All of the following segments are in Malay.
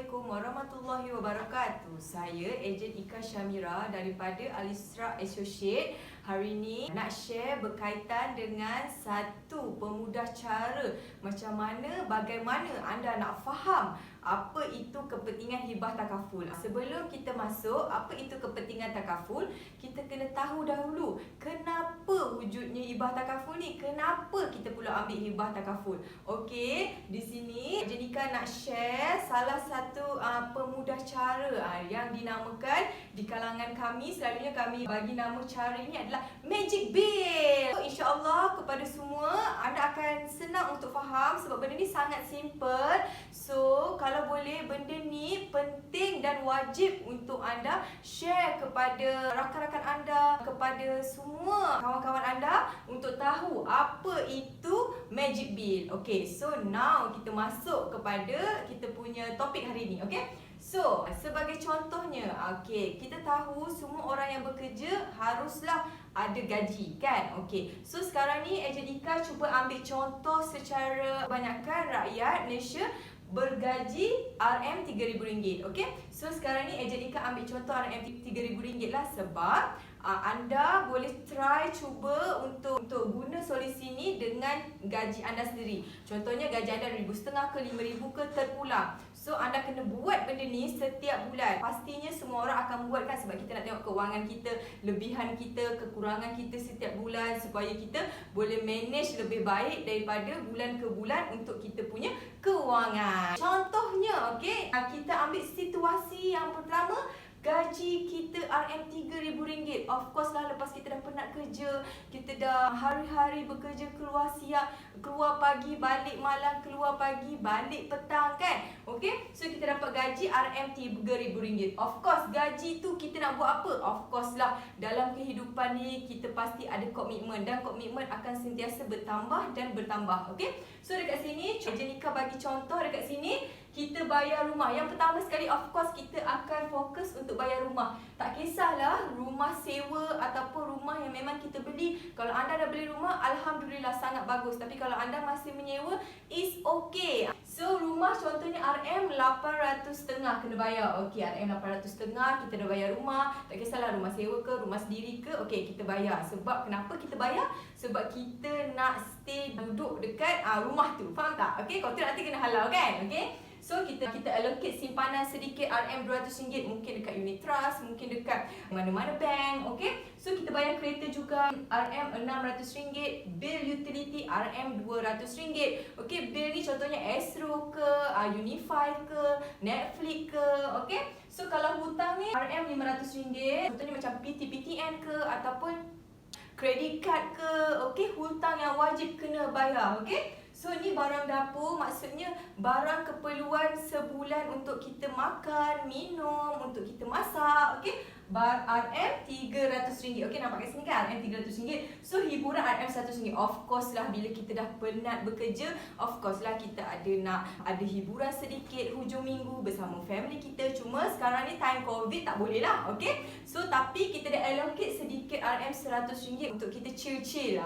Assalamualaikum warahmatullahi wabarakatuh. Saya Ejen Ika Syamira daripada Alisra Associate. Hari ini nak share berkaitan dengan satu pemudah cara macam mana, bagaimana anda nak faham apa itu kepentingan hibah takaful. Sebelum kita masuk apa itu kepentingan takaful, kita kena tahu dahulu kenapa wujudnya hibah takaful ni, kenapa kita pula ambil hibah takaful. Okey, di sini Jenika nak share salah satu pemudah cara yang dinamakan di kalangan kami, selalunya kami bagi nama cara ini adalah Magic Bill. InsyaAllah kepada semua anda akan senang untuk faham sebab benda ni sangat simple. So kalau boleh benda ni penting dan wajib untuk anda share kepada rakan-rakan anda, kepada semua kawan-kawan anda untuk tahu apa itu Magic Bill. Okay, so now kita masuk kepada kita punya topik hari ni. Okay, so sebagai contohnya, okay, kita tahu semua orang yang bekerja haruslah ada gaji, kan? Okay, so sekarang ni Ejen Ika cuba ambil contoh secara kebanyakan rakyat Malaysia bergaji RM3,000. Okay, so sekarang ni Ejen Ika ambil contoh RM3,000 lah sebab anda boleh try cuba untuk guna solusi ni dengan gaji anda sendiri. Contohnya gaji anda RM2,500 ke RM5,000 ke terpulang. So anda kena buat benda ni setiap bulan. Pastinya semua orang akan buat, kan, sebab kita nak tengok kewangan kita, lebihan kita, kekurangan kita setiap bulan supaya kita boleh manage lebih baik daripada bulan ke bulan untuk kita punya kewangan. Contohnya, okey, kita ambil situasi yang pertama. Gaji kita RM3,000. Of course lah, lepas kita dah penat kerja, kita dah hari-hari bekerja, keluar siang, keluar pagi, balik malam, keluar pagi, balik petang, kan? Okay, so kita dapat gaji RM3,000. Of course, gaji tu kita nak buat apa? Of course lah, dalam kehidupan ni kita pasti ada komitmen dan komitmen akan sentiasa bertambah dan bertambah. Okay, so dekat sini Jenika bagi contoh. Dekat sini kita bayar rumah. Yang pertama sekali, of course, kita akan fokus untuk bayar rumah. Tak kisahlah rumah sewa ataupun rumah yang memang kita beli. Kalau anda dah beli rumah, Alhamdulillah, sangat bagus. Tapi kalau anda masih menyewa, is okay. So rumah contohnya RM850 kena bayar. Okey, RM850 kita dah bayar rumah. Tak kisahlah rumah sewa ke, rumah sendiri ke, okey, kita bayar. Sebab kenapa kita bayar? Sebab kita nak stay duduk dekat rumah tu. Faham tak? Okey, kalau tu nanti kena halau, kan? Okey, so kita allocate simpanan sedikit RM200, mungkin dekat unit trust, mungkin dekat mana-mana bank. Okey, so kita bayar kereta juga RM600, bil utility RM200. Okey, bil ni contohnya Astro ke, Unify ke, Netflix ke. Okey, so kalau hutang ni RM500, contohnya macam PTN ke ataupun credit card ke. Okey, hutang yang wajib kena bayar. Okey, so ni barang dapur, maksudnya barang keperluan sebulan untuk kita makan, minum, untuk kita masak. Okey, RM300. Okey, nampak kat sini kan RM300. So hiburan RM100. Of course lah, bila kita dah penat bekerja, of course lah kita nak ada hiburan sedikit hujung minggu bersama family kita. Cuma sekarang ni time COVID, tak boleh lah. Okey, so tapi kita dah allocate sedikit RM100 untuk kita chill-chill.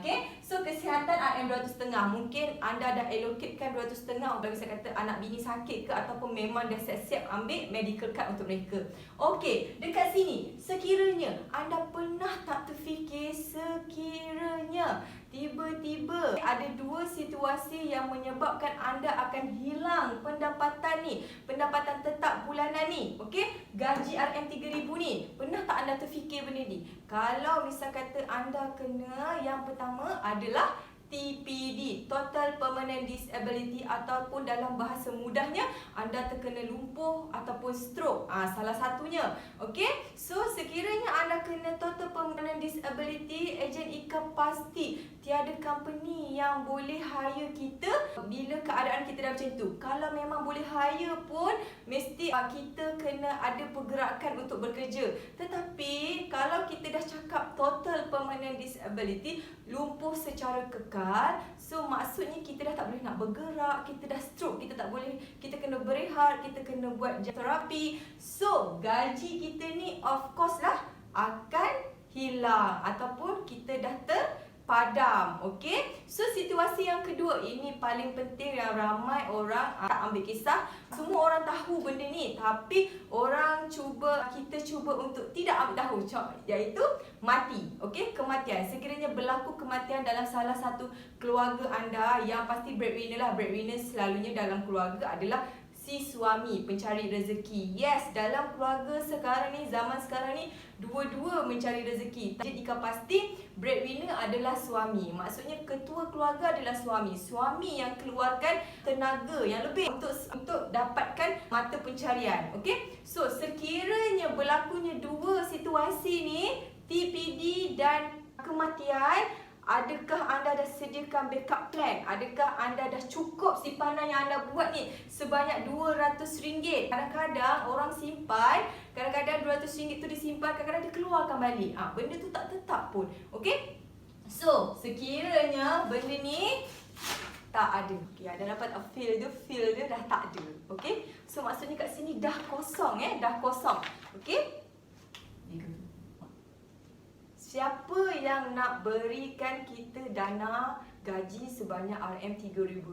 Okey, so kesihatan RM250. Mungkin anda dah allocatekan RM250 bagi saya kata anak bini sakit ke ataupun memang dah siap-siap ambil medical card untuk mereka. Okey, dekat sini, sekiranya anda pernah tak terfikir, sekiranya tiba-tiba ada dua situasi yang menyebabkan anda akan hilang pendapatan ni, pendapatan tetap bulanan ni, okey, gaji RM3,000 ni. Pernah tak anda terfikir benda ni? Kalau misal kata anda kena, yang pertama adalah TPD, Total Permanent Disability, ataupun dalam bahasa mudahnya anda terkena lumpuh ataupun stroke. Salah satunya. Okey, so sekiranya anda kena Total Permanent Disability, Ejen Ika pasti tiada company yang boleh hire kita bila keadaan kita dah macam tu. Kalau memang boleh hire pun, mesti kita kena ada pergerakan untuk bekerja. Tetapi kalau kita dah cakap Total Permanent Disability, lumpuh secara kekal, so maksudnya kita dah tak boleh nak bergerak, kita dah stroke, kita tak boleh, kita kena berehat, kita kena buat terapi. So gaji kita ni of course lah akan hilang ataupun kita dah padam. Okey. So situasi yang kedua ini paling penting yang ramai orang tak ambil kisah. Semua orang tahu benda ni, tapi kita cuba untuk tidak ambil tahu, iaitu mati. Okey, kematian. Sekiranya berlaku kematian dalam salah satu keluarga anda, yang pasti breadwinner lah. Breadwinner selalunya dalam keluarga adalah si suami pencari rezeki. Yes, dalam keluarga sekarang ni, zaman sekarang ni, dua-dua mencari rezeki. Jika pasti breadwinner adalah suami. Maksudnya ketua keluarga adalah suami. Suami yang keluarkan tenaga yang lebih untuk dapatkan mata pencarian. Okey? So, sekiranya berlakunya dua situasi ni, TPD dan kematian, adakah anda dah sediakan backup plan? Adakah anda dah cukup simpanan yang anda buat ni sebanyak RM200? Kadang-kadang orang simpan, kadang-kadang RM200 tu disimpan, kadang-kadang dia keluarkan balik. Benda tu tak tetap pun. Okey? So, sekiranya benda ni tak ada. Okay, anda dapat feel dia dah tak ada. Okey? So, maksudnya kat sini dah kosong. Dah kosong. Okey? Siapa yang nak berikan kita dana gaji sebanyak RM3,000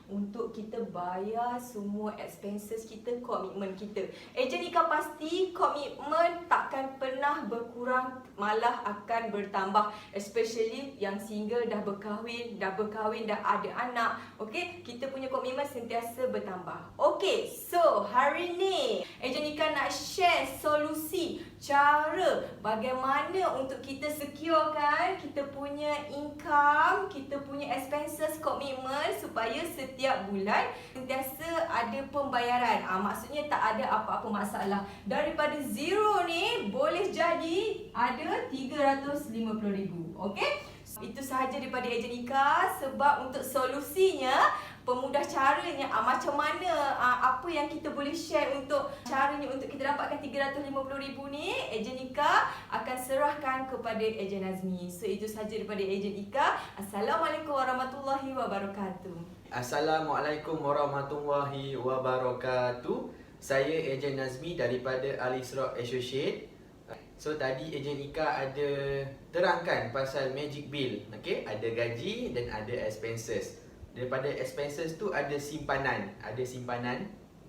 untuk kita bayar semua expenses kita, komitmen kita? Ejen Ika pasti komitmen takkan pernah berkurang, malah akan bertambah. Especially yang single, dah berkahwin, dah ada anak. Okey, kita punya komitmen sentiasa bertambah. Okey, so hari ni Ejen Ika nak share solusi, cara bagaimana untuk kita securekan kita punya income, kita punya expenses, komitmen, supaya setiap bulan sentiasa ada pembayaran. Maksudnya tak ada apa-apa masalah. Daripada zero ni boleh jadi ada RM350,000. Okey? Itu sahaja daripada Ejen Ika. Sebab untuk solusinya, pemudah caranya, macam mana, apa yang kita boleh share untuk caranya untuk kita dapatkan RM350,000 ni, Ejen Ika akan serahkan kepada Ejen Nazmi. So itu sahaja daripada Ejen Ika. Assalamualaikum warahmatullahi wabarakatuh. Assalamualaikum warahmatullahi wabarakatuh. Saya Ejen Nazmi daripada Al-Isra Associate. So tadi Ejen Ika ada terangkan pasal magic bill. Okey, ada gaji dan ada expenses. Daripada expenses tu ada simpanan.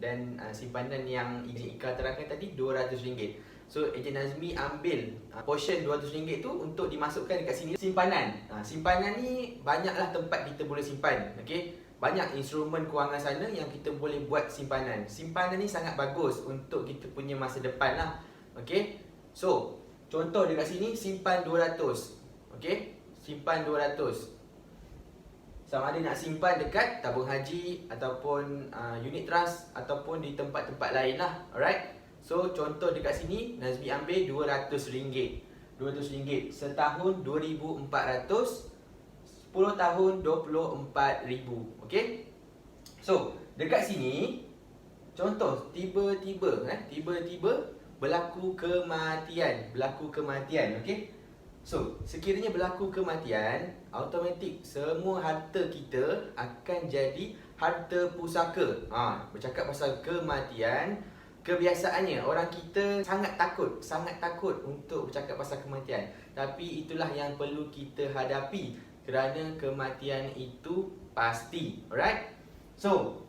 Dan simpanan yang Ejen Ika terangkan tadi RM200. So Ejen Nazmi ambil portion RM200 tu untuk dimasukkan dekat sini simpanan. Simpanan ni banyaklah tempat kita boleh simpan. Okey, banyak instrumen kewangan sana yang kita boleh buat simpanan. Simpanan ni sangat bagus untuk kita punya masa depan lah. Okey, so contoh dekat sini simpan RM200. Okey, simpan RM200. Sama ada nak simpan dekat tabung haji ataupun unit trust ataupun di tempat-tempat lain lah. Alright. So contoh dekat sini Nazmi ambil RM200. RM200 setahun RM2,400, 10 tahun RM24,000. Okey. So dekat sini contoh tiba-tiba berlaku kematian. Okey. So, sekiranya berlaku kematian, automatik semua harta kita akan jadi harta pusaka. Bercakap pasal kematian, kebiasaannya orang kita sangat takut untuk bercakap pasal kematian. Tapi itulah yang perlu kita hadapi kerana kematian itu pasti. Alright? So,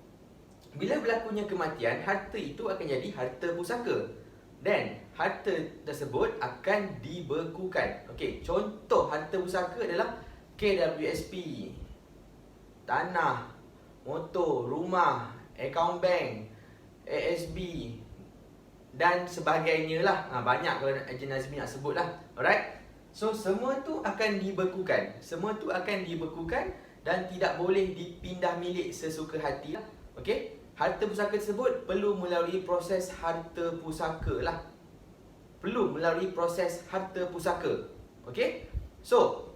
bila berlakunya kematian, harta itu akan jadi harta pusaka. Dan harta tersebut akan dibekukan. Okey, contoh harta pusaka adalah KWSP, tanah, motor, rumah, akaun bank, ASB dan sebagainya lah. Banyak kalau Ejen Nazmi nak sebut lah. Alright. So semua tu akan dibekukan. Dan tidak boleh dipindah milik sesuka hati lah. Okey. Harta pusaka tersebut perlu melalui proses harta pusaka lah. Okey. So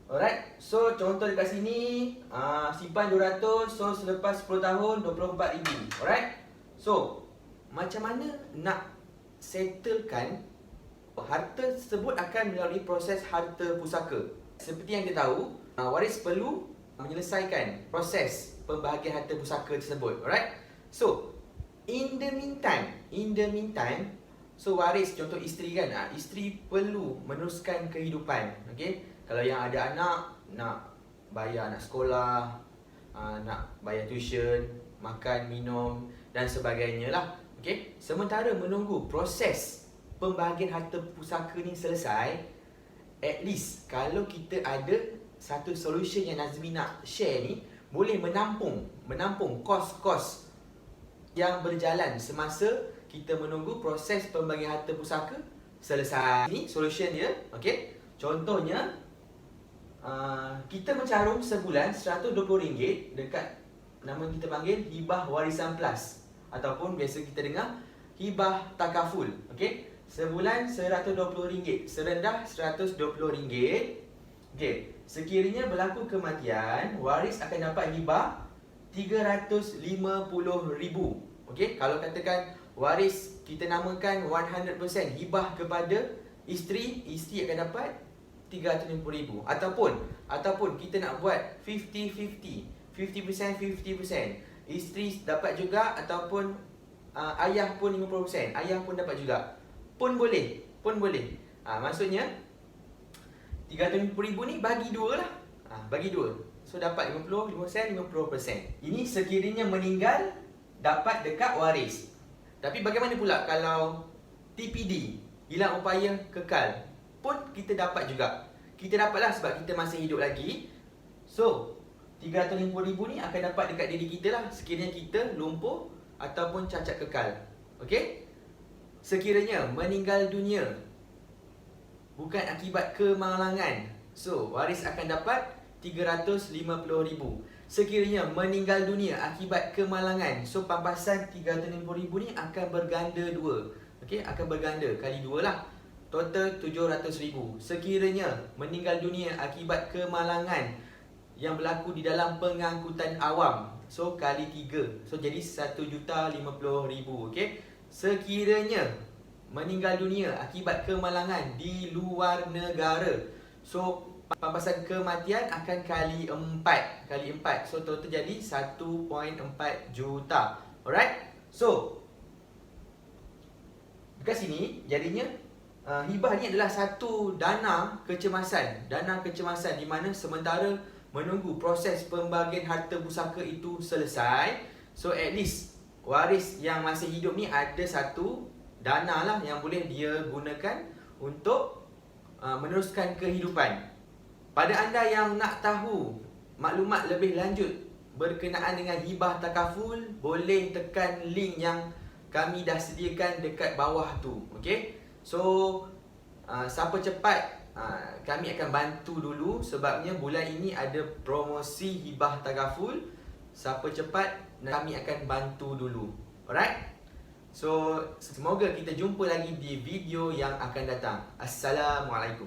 alright. So contoh dekat sini simpan RM200. So selepas 10 tahun RM24,000. Alright. So macam mana nak settlekan harta tersebut? Akan melalui proses harta pusaka. Seperti yang kita tahu, waris perlu menyelesaikan proses pembahagian harta pusaka tersebut. Alright. So in the meantime, So waris, contoh isteri kan, isteri perlu meneruskan kehidupan. Okay? Kalau yang ada anak, nak bayar anak sekolah, nak bayar tuition, makan, minum dan sebagainya lah. Okay? Sementara menunggu proses pembahagian harta pusaka ni selesai, at least kalau kita ada satu solution yang Nazmi nak share ni, boleh menampung kos-kos yang berjalan semasa kita menunggu proses pembagian harta pusaka selesai. Ini solution dia, okey. Contohnya kita mencarum sebulan RM120 dekat nama kita panggil hibah warisan plus ataupun biasa kita dengar hibah takaful, okey. Sebulan RM120, serendah RM120. Okey, sekiranya berlaku kematian, waris akan dapat hibah RM350,000. Okey, kalau katakan waris kita namakan 100% hibah kepada isteri akan dapat RM350,000. Ataupun kita nak buat 50-50, 50%. Isteri dapat juga ataupun ayah pun 50%, ayah pun dapat juga. Pun boleh. Maksudnya RM350,000 ni bagi dua lah. Bagi dua. So dapat 50%. Ini sekiranya meninggal dapat dekat waris. Tapi bagaimana pula kalau TPD, hilang upaya kekal, pun kita dapat juga. Kita dapatlah sebab kita masih hidup lagi. So RM350,000 ni akan dapat dekat diri kita lah sekiranya kita lumpuh ataupun cacat kekal. Okey? Sekiranya meninggal dunia bukan akibat kemalangan, so waris akan dapat RM350,000. Sekiranya meninggal dunia akibat kemalangan, so pampasan RM350,000 ni akan berganda dua. Okey, akan berganda kali dua lah. Total RM700,000. Sekiranya meninggal dunia akibat kemalangan yang berlaku di dalam pengangkutan awam, so kali 3. So jadi RM1,50,000. Okey. Sekiranya meninggal dunia akibat kemalangan di luar negara, so pampasan kematian akan kali 4. So total jadi 1.4 juta. Alright. So dekat sini jadinya hibah ni adalah satu dana kecemasan di mana sementara menunggu proses pembagian harta pusaka itu selesai, so at least waris yang masih hidup ni ada satu dana lah yang boleh dia gunakan untuk meneruskan kehidupan. Pada anda yang nak tahu maklumat lebih lanjut berkenaan dengan hibah takaful, boleh tekan link yang kami dah sediakan dekat bawah tu. Okey. So siapa cepat kami akan bantu dulu sebabnya bulan ini ada promosi hibah takaful. Siapa cepat kami akan bantu dulu. Alright? So semoga kita jumpa lagi di video yang akan datang. Assalamualaikum.